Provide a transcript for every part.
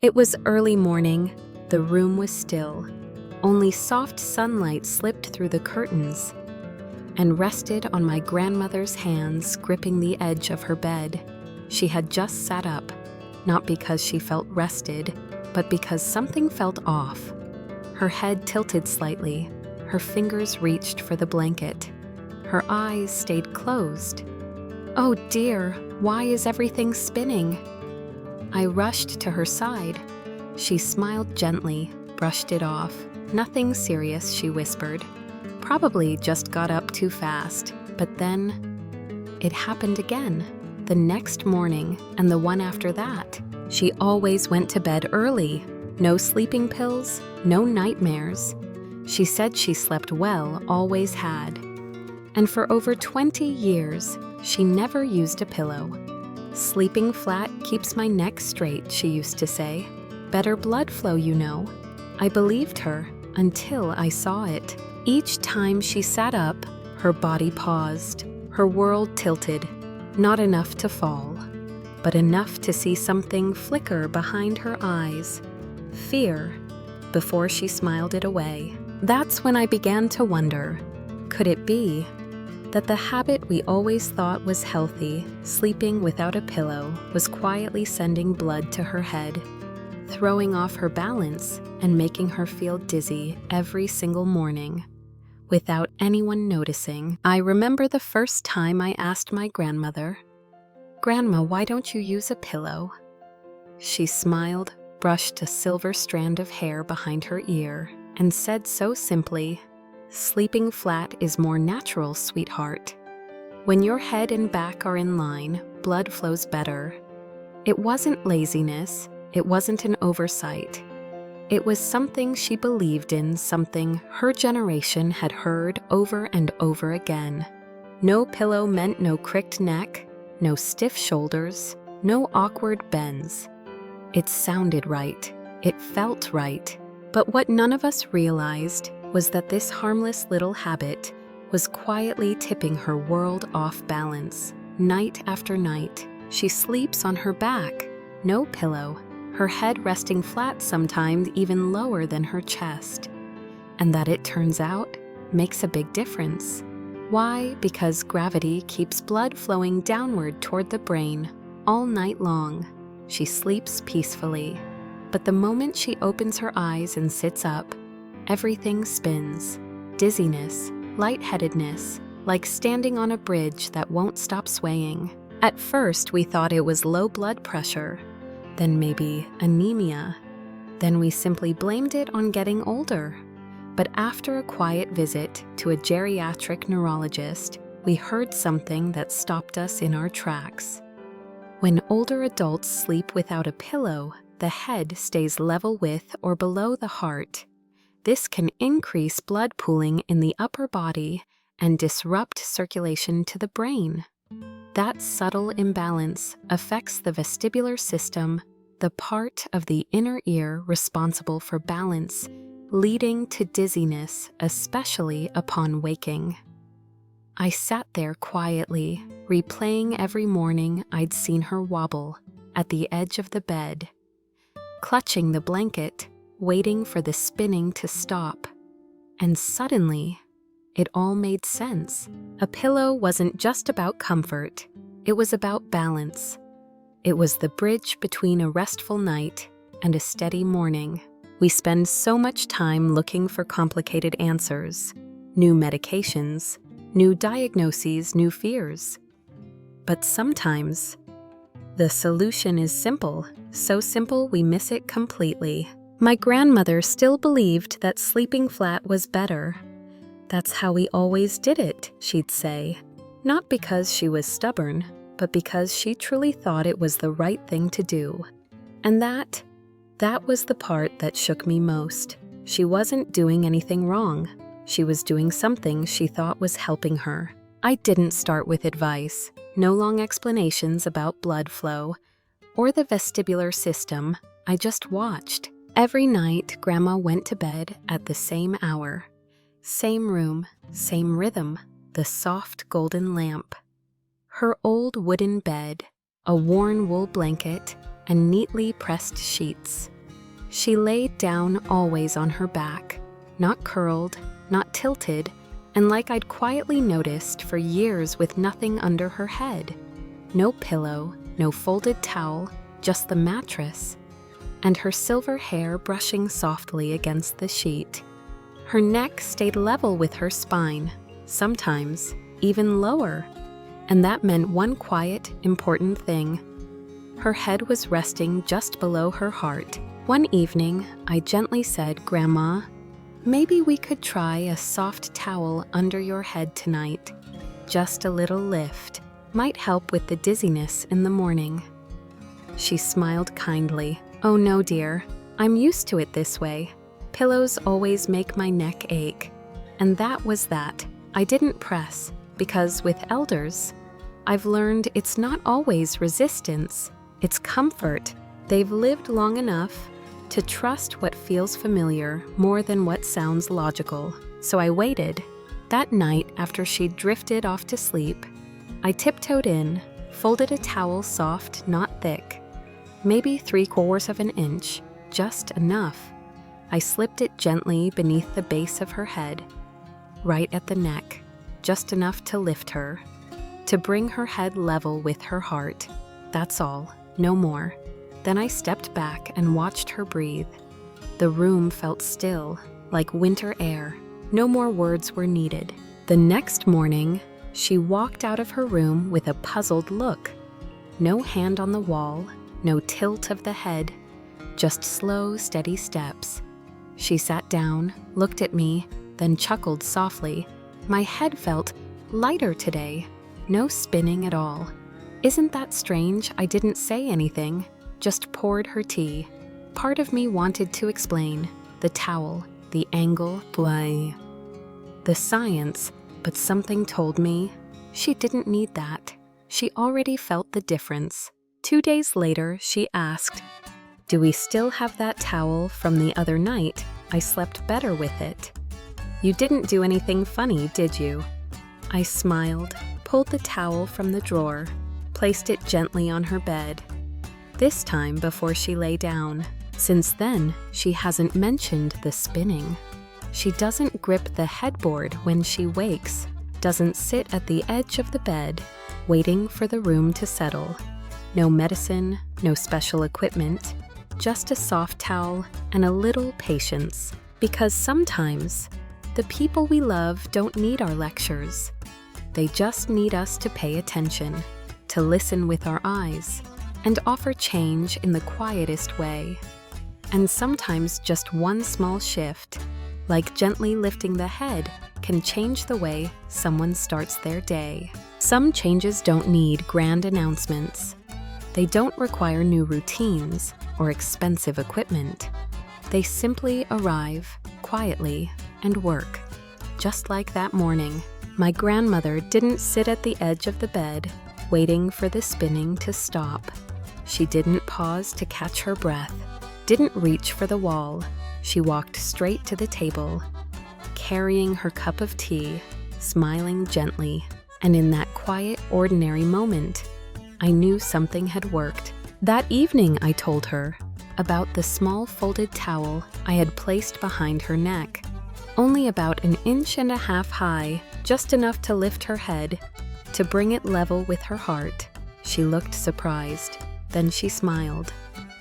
It was early morning. The room was still. Only soft sunlight slipped through the curtains and rested on my grandmother's hands gripping the edge of her bed. She had just sat up, not because she felt rested, but because something felt off. Her head tilted slightly. Her fingers reached for the blanket. Her eyes stayed closed. "Oh dear, why is everything spinning?" I rushed to her side. She smiled gently, brushed it off. "Nothing serious," she whispered. "Probably just got up too fast." But then it happened again. The next morning and the one after that. She always went to bed early. No sleeping pills, no nightmares. She said she slept well, always had. And for over 20 years, she never used a pillow. "Sleeping flat keeps my neck straight," she used to say. "Better blood flow, you know." I believed her until I saw it. Each time she sat up, her body paused. Her world tilted. Not enough to fall, but enough to see something flicker behind her eyes. Fear, before she smiled it away. That's when I began to wonder, could it be that the habit we always thought was healthy, sleeping without a pillow, was quietly sending blood to her head, throwing off her balance and making her feel dizzy every single morning, without anyone noticing? I remember the first time I asked my grandmother, "Grandma, why don't you use a pillow?" She smiled, brushed a silver strand of hair behind her ear, and said so simply, "Sleeping flat is more natural, sweetheart. When your head and back are in line, blood flows better." It wasn't laziness. It wasn't an oversight. It was something she believed in, something her generation had heard over and over again. No pillow meant no cricked neck, no stiff shoulders, no awkward bends. It sounded right. It felt right. But what none of us realized was that this harmless little habit was quietly tipping her world off balance. Night after night, she sleeps on her back, no pillow, her head resting flat, sometimes even lower than her chest. And that, it turns out, makes a big difference. Why? Because gravity keeps blood flowing downward toward the brain all night long. She sleeps peacefully. But the moment she opens her eyes and sits up, everything spins. Dizziness, lightheadedness, like standing on a bridge that won't stop swaying. At first, we thought it was low blood pressure, then maybe anemia. Then we simply blamed it on getting older. But after a quiet visit to a geriatric neurologist, we heard something that stopped us in our tracks. When older adults sleep without a pillow, the head stays level with or below the heart. This can increase blood pooling in the upper body and disrupt circulation to the brain. That subtle imbalance affects the vestibular system, the part of the inner ear responsible for balance, leading to dizziness, especially upon waking. I sat there quietly, replaying every morning I'd seen her wobble at the edge of the bed, clutching the blanket, waiting for the spinning to stop. And suddenly, it all made sense. A pillow wasn't just about comfort. It was about balance. It was the bridge between a restful night and a steady morning. We spend so much time looking for complicated answers, new medications, new diagnoses, new fears. But sometimes, the solution is simple, so simple we miss it completely. My grandmother still believed that sleeping flat was better. "That's how we always did it," she'd say. Not because she was stubborn, but because she truly thought it was the right thing to do. And that was the part that shook me most. She wasn't doing anything wrong. She was doing something she thought was helping her. I didn't start with advice, no long explanations about blood flow or the vestibular system. I just watched. Every night, Grandma went to bed at the same hour. Same room, same rhythm, the soft golden lamp. Her old wooden bed, a worn wool blanket, and neatly pressed sheets. She laid down always on her back, not curled, not tilted, and like I'd quietly noticed for years with nothing under her head. No pillow, no folded towel, just the mattress, and her silver hair brushing softly against the sheet. Her neck stayed level with her spine, sometimes even lower, and that meant one quiet, important thing. Her head was resting just below her heart. One evening, I gently said, "Grandma, maybe we could try a soft towel under your head tonight. Just a little lift might help with the dizziness in the morning." She smiled kindly. "Oh no, dear. I'm used to it this way. Pillows always make my neck ache." And that was that. I didn't press, because with elders, I've learned it's not always resistance, it's comfort. They've lived long enough to trust what feels familiar more than what sounds logical. So I waited. That night, after she'd drifted off to sleep, I tiptoed in, folded a towel soft, not thick, maybe 3/4 of an inch, just enough. I slipped it gently beneath the base of her head, right at the neck, just enough to lift her, to bring her head level with her heart. That's all, no more. Then I stepped back and watched her breathe. The room felt still, like winter air. No more words were needed. The next morning, she walked out of her room with a puzzled look. No hand on the wall, no tilt of the head, just slow, steady steps. She sat down, looked at me, then chuckled softly. My head felt lighter today. No spinning at all. Isn't that strange? I didn't say anything, just poured her tea. Part of me wanted to explain. The towel, the angle, the science, but something told me she didn't need that. She already felt the difference. 2 days later, she asked, "Do we still have that towel from the other night? I slept better with it." "You didn't do anything funny, did you?" I smiled, pulled the towel from the drawer, placed it gently on her bed. This time before she lay down. Since then, she hasn't mentioned the spinning. She doesn't grip the headboard when she wakes, doesn't sit at the edge of the bed, waiting for the room to settle. No medicine, no special equipment, just a soft towel and a little patience. Because sometimes, the people we love don't need our lectures. They just need us to pay attention, to listen with our eyes, and offer change in the quietest way. And sometimes just one small shift, like gently lifting the head, can change the way someone starts their day. Some changes don't need grand announcements. They don't require new routines or expensive equipment. They simply arrive quietly and work. Just like that morning, my grandmother didn't sit at the edge of the bed, waiting for the spinning to stop. She didn't pause to catch her breath, didn't reach for the wall. She walked straight to the table, carrying her cup of tea, smiling gently. And in that quiet, ordinary moment, I knew something had worked. That evening, I told her about the small folded towel I had placed behind her neck, only about 1.5 inches high, just enough to lift her head, to bring it level with her heart. She looked surprised, then she smiled.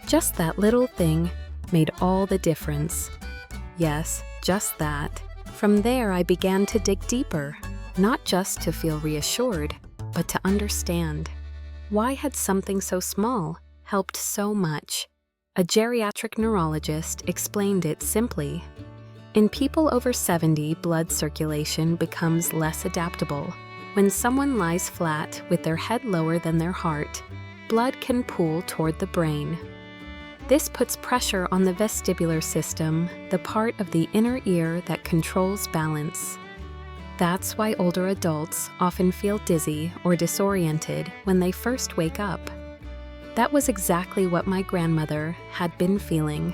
Just that little thing made all the difference. Yes, just that. From there, I began to dig deeper, not just to feel reassured, but to understand. Why had something so small helped so much? A geriatric neurologist explained it simply. In people over 70, blood circulation becomes less adaptable. When someone lies flat with their head lower than their heart, blood can pool toward the brain. This puts pressure on the vestibular system, the part of the inner ear that controls balance. That's why older adults often feel dizzy or disoriented when they first wake up. That was exactly what my grandmother had been feeling,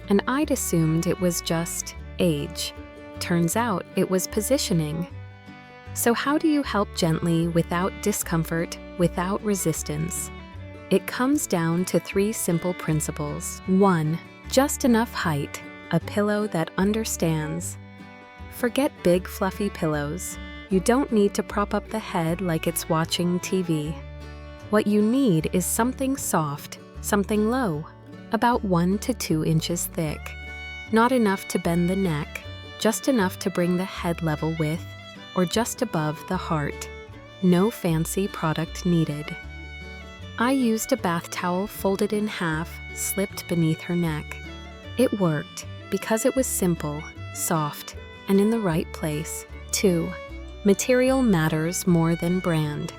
and I'd assumed it was just age. Turns out it was positioning. So how do you help gently without discomfort, without resistance? It comes down to 3 simple principles. 1. Just enough height, a pillow that understands. Forget big fluffy pillows. You don't need to prop up the head like it's watching TV. What you need is something soft, something low, about 1 to 2 inches thick. Not enough to bend the neck, just enough to bring the head level with, or just above the heart. No fancy product needed. I used a bath towel folded in half, slipped beneath her neck. It worked because it was simple, soft, and in the right place. 2. Material matters more than brand.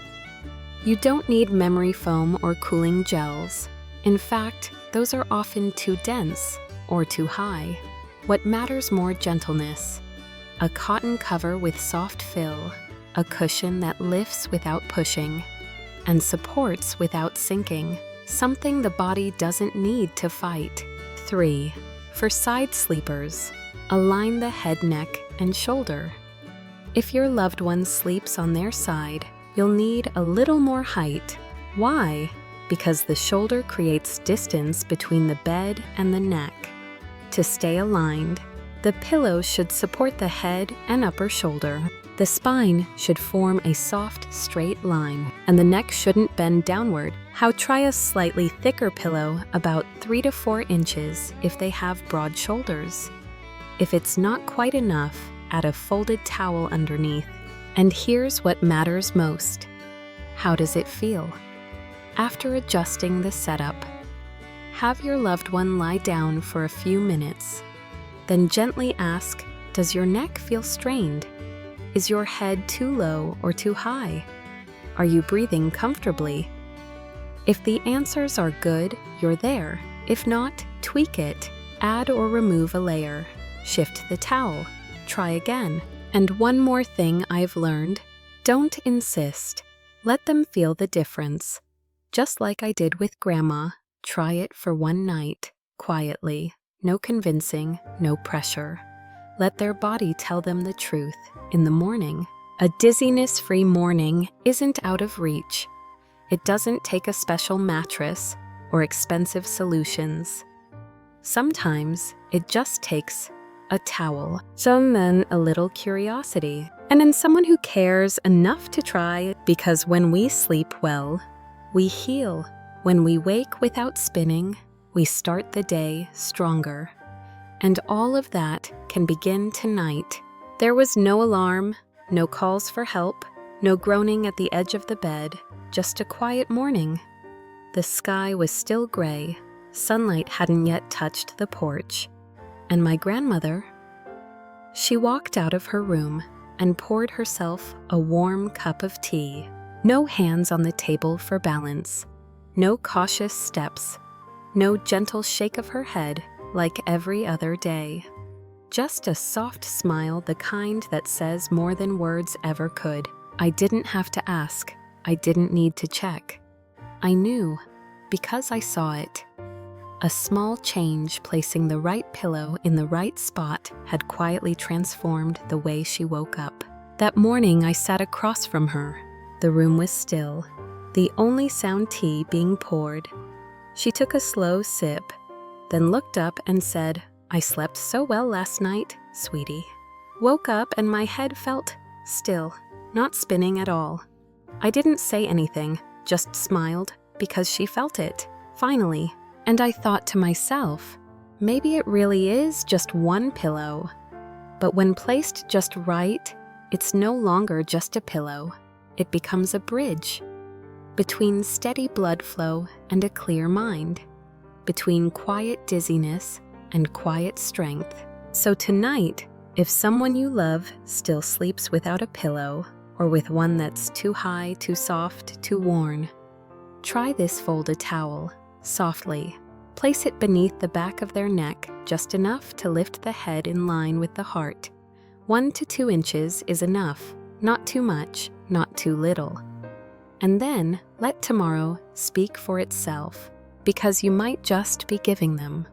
You don't need memory foam or cooling gels. In fact, those are often too dense or too high. What matters more gentleness. A cotton cover with soft fill, a cushion that lifts without pushing, and supports without sinking, something the body doesn't need to fight. 3. For side sleepers, align the head, neck, and shoulder. If your loved one sleeps on their side, you'll need a little more height. Why? Because the shoulder creates distance between the bed and the neck. To stay aligned, the pillow should support the head and upper shoulder. The spine should form a soft, straight line, and the neck shouldn't bend downward. How try a slightly thicker pillow, about 3 to 4 inches, if they have broad shoulders. If it's not quite enough, add a folded towel underneath. And here's what matters most. How does it feel? After adjusting the setup, have your loved one lie down for a few minutes. Then gently ask, does your neck feel strained? Is your head too low or too high? Are you breathing comfortably? If the answers are good, you're there. If not, tweak it. Add or remove a layer. Shift the towel. Try again. And one more thing I've learned, don't insist. Let them feel the difference. Just like I did with Grandma, try it for one night, quietly. No convincing, no pressure. Let their body tell them the truth. In the morning, a dizziness-free morning isn't out of reach. It doesn't take a special mattress or expensive solutions. Sometimes it just takes a towel, and then a little curiosity, and then someone who cares enough to try, because when we sleep well, we heal. When we wake without spinning, we start the day stronger. And all of that can begin tonight. There was no alarm, no calls for help, no groaning at the edge of the bed, just a quiet morning. The sky was still gray, sunlight hadn't yet touched the porch, and my grandmother, she walked out of her room and poured herself a warm cup of tea. No hands on the table for balance, no cautious steps, no gentle shake of her head like every other day. Just a soft smile, the kind that says more than words ever could. I didn't have to ask. I didn't need to check. I knew, because I saw it. A small change, placing the right pillow in the right spot, had quietly transformed the way she woke up. That morning, I sat across from her. The room was still, the only sound tea being poured. She took a slow sip, then looked up and said, I slept so well last night, sweetie. Woke up and my head felt still, not spinning at all. I didn't say anything, just smiled, because she felt it, finally. And I thought to myself, maybe it really is just one pillow. But when placed just right, it's no longer just a pillow. It becomes a bridge between steady blood flow and a clear mind, between quiet dizziness and quiet strength. So tonight, if someone you love still sleeps without a pillow, or with one that's too high, too soft, too worn, try this folded towel, softly. Place it beneath the back of their neck, just enough to lift the head in line with the heart. 1 to 2 inches is enough, not too much, not too little. And then let tomorrow speak for itself, because you might just be giving them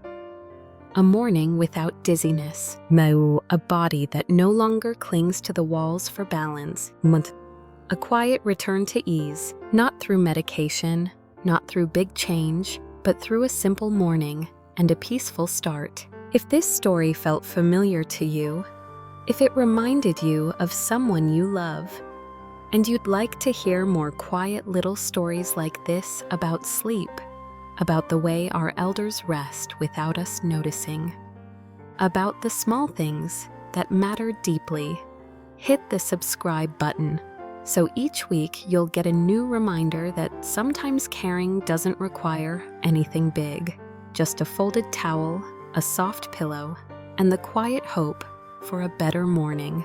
a morning without dizziness, a body that no longer clings to the walls for balance, a quiet return to ease, not through medication, not through big change, but through a simple morning and a peaceful start. If this story felt familiar to you, if it reminded you of someone you love, and you'd like to hear more quiet little stories like this about sleep, about the way our elders rest without us noticing, about the small things that matter deeply, hit the subscribe button so each week you'll get a new reminder that sometimes caring doesn't require anything big, just a folded towel, a soft pillow, and the quiet hope for a better morning.